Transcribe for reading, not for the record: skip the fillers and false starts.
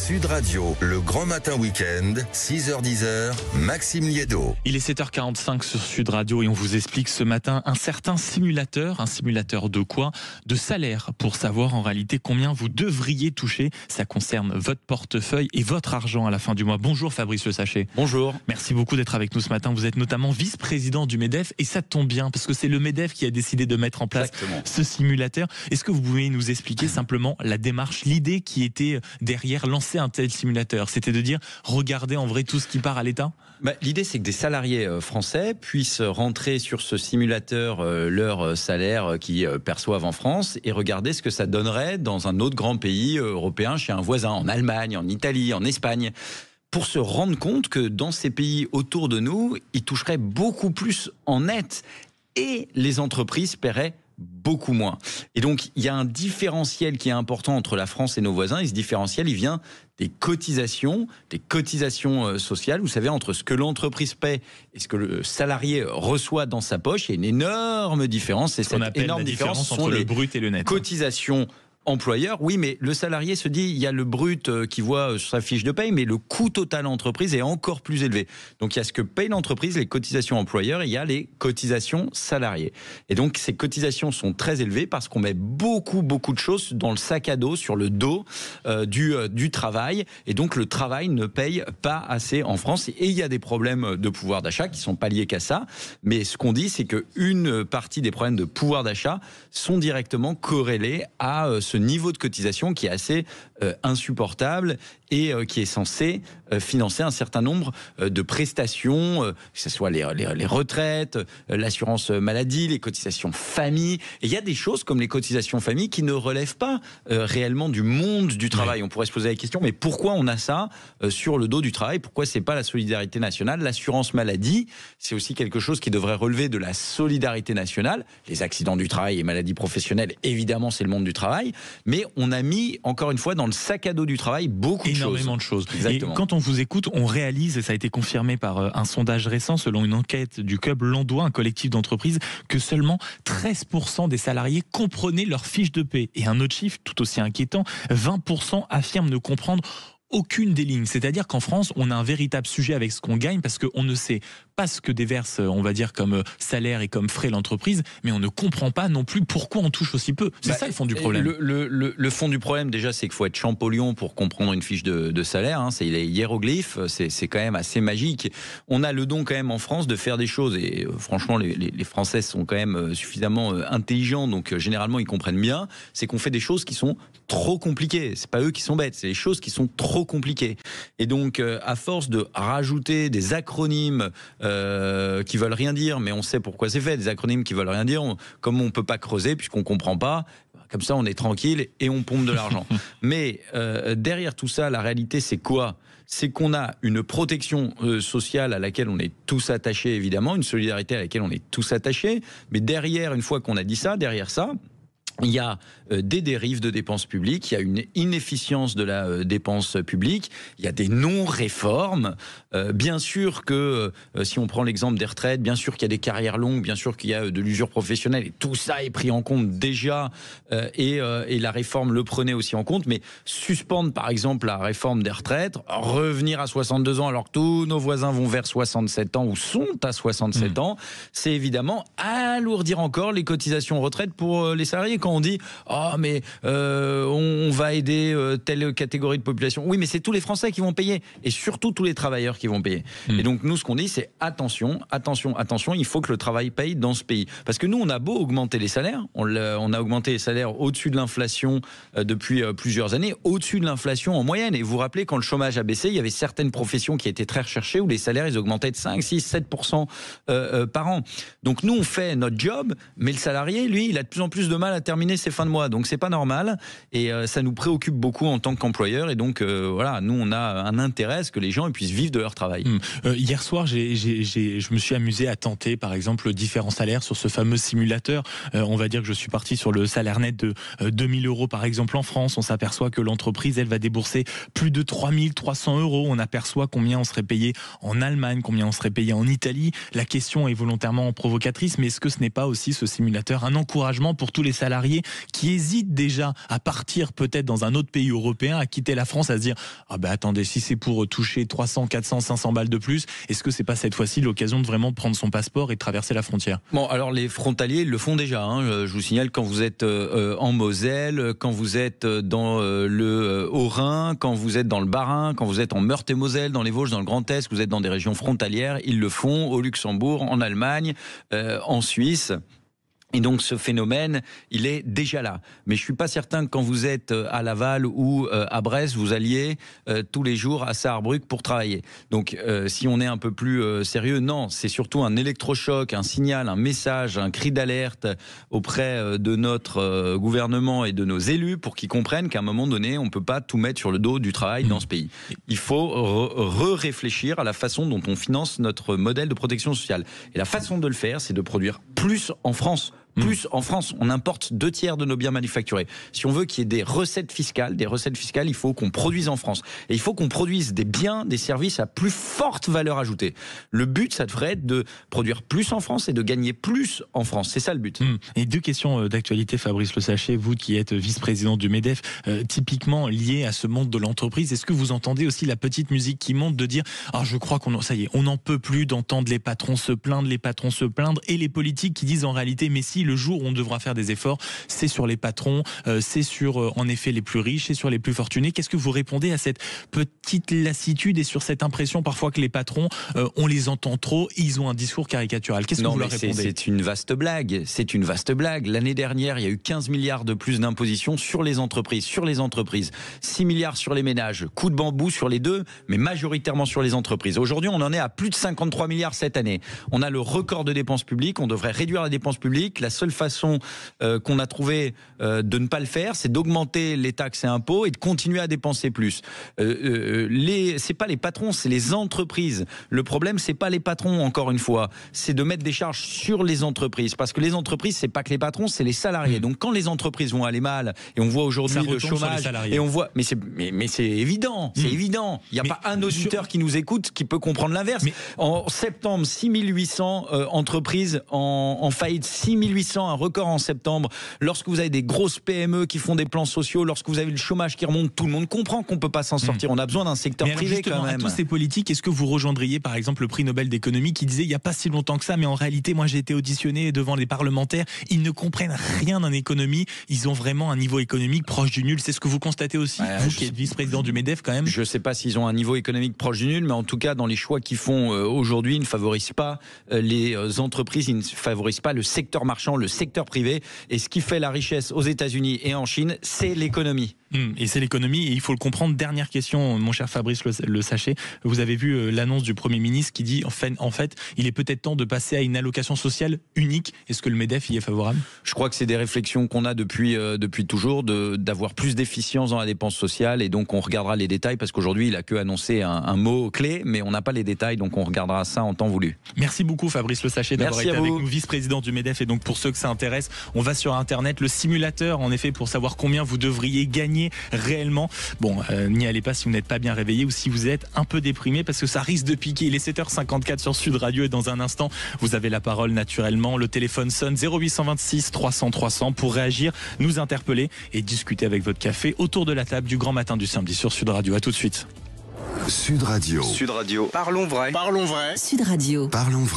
Sud Radio, le grand matin week-end, 6h-10h, Maxime Liédo. Il est 7h45 sur Sud Radio et on vous explique ce matin un certain simulateur. Un simulateur de quoi? De salaire, pour savoir en réalité combien vous devriez toucher. Ça concerne votre portefeuille et votre argent à la fin du mois. Bonjour Fabrice Le Sachet. Bonjour. Merci beaucoup d'être avec nous ce matin. Vous êtes notamment vice-président du MEDEF et ça tombe bien parce que c'est le MEDEF qui a décidé de mettre en place ce simulateur. Est-ce que vous pouvez nous expliquer simplement la démarche, l'idée qui était derrière lancer un tel simulateur? C'était de dire, regardez en vrai tout ce qui part à l'État? L'idée, c'est que des salariés français puissent rentrer sur ce simulateur leur salaire qu'ils perçoivent en France et regarder ce que ça donnerait dans un autre grand pays européen, chez un voisin, en Allemagne, en Italie, en Espagne, pour se rendre compte que dans ces pays autour de nous, ils toucheraient beaucoup plus en net et les entreprises paieraient beaucoup moins. Et donc, il y a un différentiel qui est important entre la France et nos voisins. Et ce différentiel, il vient des cotisations sociales. Vous savez, entre ce que l'entreprise paie et ce que le salarié reçoit dans sa poche, il y a une énorme différence. Et cette énorme différence entre le brut et le net. Cotisation employeur, oui, mais le salarié se dit, il y a le brut qui voit sur sa fiche de paye, mais le coût total entreprise est encore plus élevé. Donc il y a ce que paye l'entreprise, les cotisations employeurs, et il y a les cotisations salariés. Et donc ces cotisations sont très élevées parce qu'on met beaucoup de choses dans le sac à dos, sur le dos du travail. Et donc le travail ne paye pas assez en France. Et il y a des problèmes de pouvoir d'achat qui ne sont pas liés qu'à ça. Mais ce qu'on dit, c'est qu'une partie des problèmes de pouvoir d'achat sont directement corrélés à ce niveau de cotisation qui est assez insupportable et qui est censé financer un certain nombre de prestations, que ce soit les retraites, l'assurance maladie, les cotisations famille. Et il y a des choses comme les cotisations famille qui ne relèvent pas réellement du monde du travail. Oui. On pourrait se poser la question, mais pourquoi on a ça sur le dos du travail? Pourquoi c'est pas la solidarité nationale? L'assurance maladie, c'est aussi quelque chose qui devrait relever de la solidarité nationale. Les accidents du travail et maladies professionnelles, évidemment, c'est le monde du travail. Mais on a mis, encore une fois, dans le sac à dos du travail énormément de choses. Exactement. Et quand on vous écoute, on réalise, et ça a été confirmé par un sondage récent, selon une enquête du Club Landois, un collectif d'entreprises, que seulement 13% des salariés comprenaient leur fiche de paie. Et un autre chiffre, tout aussi inquiétant, 20% affirment ne comprendre aucune des lignes. C'est-à-dire qu'en France, on a un véritable sujet avec ce qu'on gagne parce qu'on ne sait pas ce que déverse, on va dire, comme salaire et comme frais l'entreprise, mais on ne comprend pas non plus pourquoi on touche aussi peu. C'est ça le fond du problème. Le fond du problème, déjà, c'est qu'il faut être Champollion pour comprendre une fiche de salaire. C'est les hiéroglyphes, c'est quand même assez magique. On a le don quand même en France de faire des choses et franchement, les Français sont quand même suffisamment intelligents, donc généralement ils comprennent bien. C'est qu'on fait des choses qui sont trop compliquées. C'est pas eux qui sont bêtes, c'est les choses qui sont trop compliquées. Et donc, à force de rajouter des acronymes qui veulent rien dire, mais on sait pourquoi c'est fait, des acronymes qui veulent rien dire, comme on peut pas creuser puisqu'on comprend pas, comme ça on est tranquille et on pompe de l'argent. Mais derrière tout ça, la réalité c'est quoi? C'est qu'on a une protection sociale à laquelle on est tous attachés, évidemment, une solidarité à laquelle on est tous attachés, mais derrière, une fois qu'on a dit ça, derrière ça, il y a des dérives de dépenses publiques, il y a une inefficience de la dépense publique, il y a des non-réformes. Bien sûr que, si on prend l'exemple des retraites, bien sûr qu'il y a des carrières longues, bien sûr qu'il y a de l'usure professionnelle, et tout ça est pris en compte déjà, et la réforme le prenait aussi en compte, mais suspendre par exemple la réforme des retraites, revenir à 62 ans alors que tous nos voisins vont vers 67 ans ou sont à 67 ans, c'est évidemment alourdir encore les cotisations retraite pour les salariés. Quand on dit mais on va aider telle catégorie de population, oui, mais c'est tous les Français qui vont payer et surtout tous les travailleurs qui vont payer. Et donc nous, ce qu'on dit, c'est attention, il faut que le travail paye dans ce pays, parce que nous, on a beau augmenter les salaires, on a augmenté les salaires au-dessus de l'inflation depuis plusieurs années, au-dessus de l'inflation en moyenne. Et vous vous rappelez, quand le chômage a baissé, il y avait certaines professions qui étaient très recherchées où les salaires ils augmentaient de 5, 6, 7% par an. Donc nous, on fait notre job, mais le salarié, lui, il a de plus en plus de mal à terminer ses fins de mois. Donc c'est pas normal et ça nous préoccupe beaucoup en tant qu'employeur. Et donc voilà, nous on a un intérêt à ce que les gens puissent vivre de leur travail. Hier soir, je me suis amusé à tenter par exemple différents salaires sur ce fameux simulateur. On va dire que je suis parti sur le salaire net de 2000 € par exemple en France. On s'aperçoit que l'entreprise, elle va débourser plus de 3300 €. On aperçoit combien on serait payé en Allemagne, combien on serait payé en Italie. La question est volontairement provocatrice, mais est-ce que ce n'est pas aussi ce simulateur un encouragement pour tous les salariés salariés qui hésitent déjà à partir peut-être dans un autre pays européen, à quitter la France, à se dire ah ben attendez, si c'est pour toucher 300, 400, 500 balles de plus, est-ce que c'est pas cette fois-ci l'occasion de vraiment prendre son passeport et de traverser la frontière? Bon, alors les frontaliers le font déjà. Je vous signale, quand vous êtes en Moselle, quand vous êtes dans le Haut-Rhin, quand vous êtes dans le Bas-Rhin, quand vous êtes en Meurthe-et-Moselle, dans les Vosges, dans le Grand Est, que vous êtes dans des régions frontalières, ils le font au Luxembourg, en Allemagne, en Suisse. Et donc ce phénomène, il est déjà là. Mais je suis pas certain que quand vous êtes à Laval ou à Brest, vous alliez tous les jours à Saarbrück pour travailler. Donc si on est un peu plus sérieux, non, c'est surtout un électrochoc, un signal, un message, un cri d'alerte auprès de notre gouvernement et de nos élus pour qu'ils comprennent qu'à un moment donné, on peut pas tout mettre sur le dos du travail dans ce pays. Il faut réfléchir à la façon dont on finance notre modèle de protection sociale. Et la façon de le faire, c'est de produire plus en France. Plus en France, on importe 2/3 de nos biens manufacturés. Si on veut qu'il y ait des recettes fiscales, il faut qu'on produise en France. Et il faut qu'on produise des biens, des services à plus forte valeur ajoutée. Le but, ça devrait être de produire plus en France et de gagner plus en France. C'est ça le but. Et 2 questions d'actualité, Fabrice Le Sachet, vous qui êtes vice-président du MEDEF, typiquement lié à ce monde de l'entreprise, est-ce que vous entendez aussi la petite musique qui monte de dire « je crois ça y est, on n'en peut plus d'entendre les patrons se plaindre, et les politiques qui disent en réalité « mais si, le jour où on devra faire des efforts, c'est sur les patrons, c'est sur en effet les plus riches, c'est sur les plus fortunés ». Qu'est-ce que vous répondez à cette petite lassitude et sur cette impression parfois que les patrons, on les entend trop, ils ont un discours caricatural? Qu'est-ce que vous leur répondez? C'est une vaste blague. C'est une vaste blague. L'année dernière, il y a eu 15 milliards de plus d'impositions sur les entreprises. 6 milliards sur les ménages. Coup de bambou sur les deux, mais majoritairement sur les entreprises. Aujourd'hui, on en est à plus de 53 milliards cette année. On a le record de dépenses publiques. On devrait réduire la dépense publique. La seule façon qu'on a trouvé de ne pas le faire, c'est d'augmenter les taxes et impôts et de continuer à dépenser plus. C'est pas les patrons, c'est les entreprises. Le problème, c'est pas les patrons, encore une fois, c'est de mettre des charges sur les entreprises, parce que les entreprises, c'est pas que les patrons, c'est les salariés. Donc quand les entreprises vont aller mal, et on voit aujourd'hui le chômage, et on voit, mais c'est évident, c'est évident. Il n'y a pas un auditeur qui nous écoute qui peut comprendre l'inverse. En septembre, 6800 entreprises en faillite, 6800, un record en septembre. Lorsque vous avez des grosses PME qui font des plans sociaux, lorsque vous avez le chômage qui remonte, tout le monde comprend qu'on ne peut pas s'en sortir. On a besoin d'un secteur privé quand même. À tous ces politiques, est-ce que vous rejoindriez par exemple le prix Nobel d'économie qui disait il n'y a pas si longtemps que ça, mais en réalité, moi j'ai été auditionné devant les parlementaires, ils ne comprennent rien en économie, ils ont vraiment un niveau économique proche du nul. C'est ce que vous constatez aussi, vous qui êtes vice-président du MEDEF quand même? Je ne sais pas s'ils ont un niveau économique proche du nul, mais en tout cas, dans les choix qu'ils font aujourd'hui, ils ne favorisent pas les entreprises, ils ne favorisent pas le secteur marchand, le secteur privé. Et ce qui fait la richesse aux États-Unis et en Chine, c'est l'économie. Et c'est l'économie, et il faut le comprendre. Dernière question, mon cher Fabrice Le Sachet. Vous avez vu l'annonce du Premier ministre qui dit en fait, il est peut-être temps de passer à une allocation sociale unique. Est-ce que le MEDEF y est favorable? Je crois que c'est des réflexions qu'on a depuis toujours, d'avoir plus d'efficience dans la dépense sociale, et donc on regardera les détails, parce qu'aujourd'hui il a que annoncé un mot clé, mais on n'a pas les détails, donc on regardera ça en temps voulu. Merci beaucoup Fabrice Le Sachet d'avoir été avec nous, vice-président du MEDEF. Et donc pour ceux que ça intéresse, on va sur internet, le simulateur en effet, pour savoir combien vous devriez gagner réellement. Bon, n'y allez pas si vous n'êtes pas bien réveillé ou si vous êtes un peu déprimé, parce que ça risque de piquer. Il est 7h54 sur Sud Radio, et dans un instant vous avez la parole naturellement. Le téléphone sonne 0826 300 300 pour réagir, nous interpeller et discuter avec votre café autour de la table du grand matin du samedi sur Sud Radio. À tout de suite. Sud Radio. Sud Radio. Parlons vrai. Sud Radio. Parlons vrai.